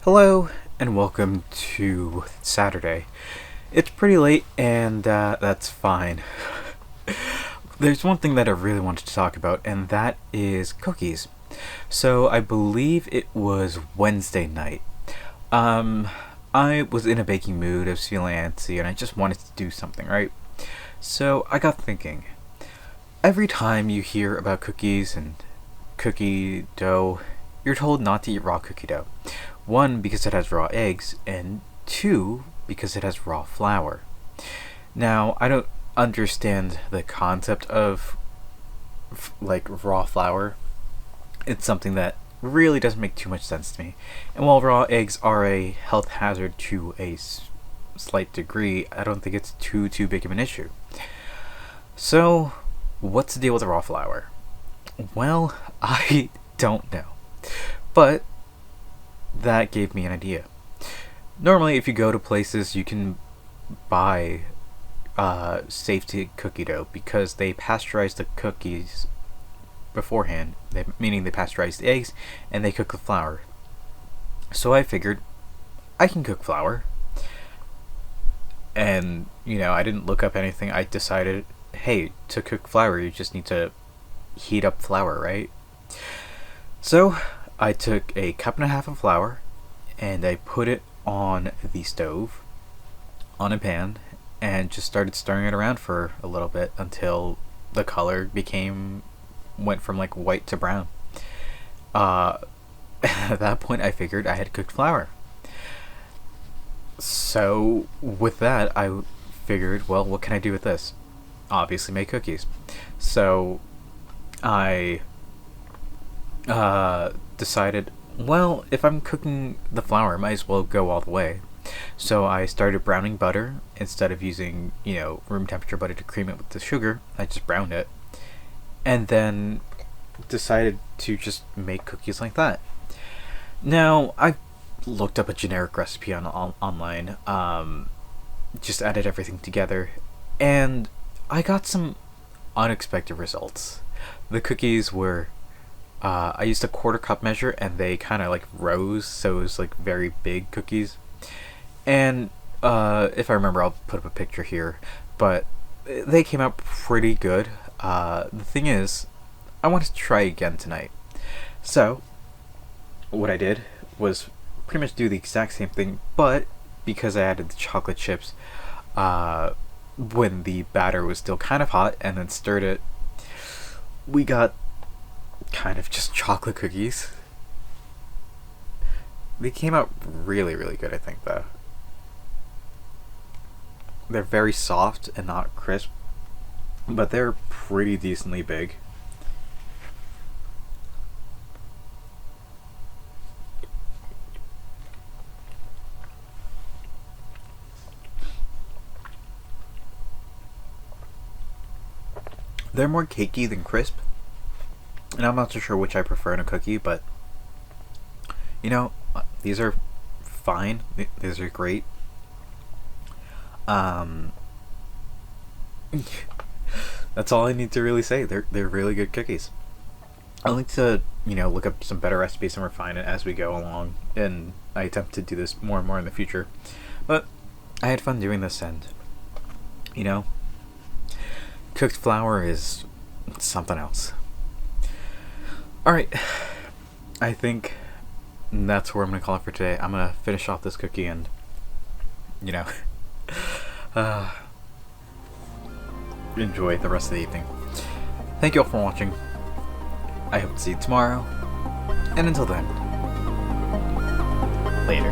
Hello, and welcome to Saturday. It's pretty late, and that's fine. There's one thing that I really wanted to talk about, and that is cookies. So, I believe it was Wednesday night. Um, I was in a baking mood, I was feeling antsy, and I just wanted to do something, right? So, I got thinking. Every time you hear about cookies and cookie dough, you're told not to eat raw cookie dough. One, because it has raw eggs, and two, because it has raw flour. Now, I don't understand the concept of like raw flour. It's something that really doesn't make too much sense to me. And while raw eggs are a health hazard to a slight degree, I don't think it's too big of an issue. So, what's the deal with raw flour? Well, I don't know. But that gave me an idea. Normally, if you go to places, you can buy safety cookie dough because they pasteurize the cookies beforehand, meaning they pasteurize the eggs and they cook the flour. So I figured I can cook flour. And, I didn't look up anything. I decided, hey, to cook flour, you just need to heat up flour, right? So I took a cup and a half of flour and I put it on the stove on a pan and just started stirring it around for a little bit until the color went from like white to brown. At that point I figured I had cooked flour. So with that I figured, well, what can I do with this? Obviously make cookies. So I decided, well, if I'm cooking the flour, I might as well go all the way. So I started browning butter instead of using, room temperature butter to cream it with the sugar. I just browned it. And then decided to just make cookies like that. Now, I looked up a generic recipe online, just added everything together, and I got some unexpected results. The cookies were I used a quarter cup measure and they kind of like rose, so it was like very big cookies. And if I remember, I'll put up a picture here, but they came out pretty good. The thing is, I wanted to try again tonight. So, what I did was pretty much do the exact same thing, but because I added the chocolate chips when the batter was still kind of hot and then stirred it, we got kind of just chocolate cookies. They came out really, really good, I think, though. They're very soft and not crisp, but they're pretty decently big. They're more cakey than crisp, and I'm not so sure which I prefer in a cookie, but these are fine. These are great. That's all I need to really say. They're really good cookies. I like to look up some better recipes and refine it as we go along, and I attempt to do this more and more in the future. But I had fun doing this, and cooked flour is something else. Alright, I think that's where I'm going to call it for today. I'm going to finish off this cookie and, enjoy the rest of the evening. Thank you all for watching. I hope to see you tomorrow. And until then, later.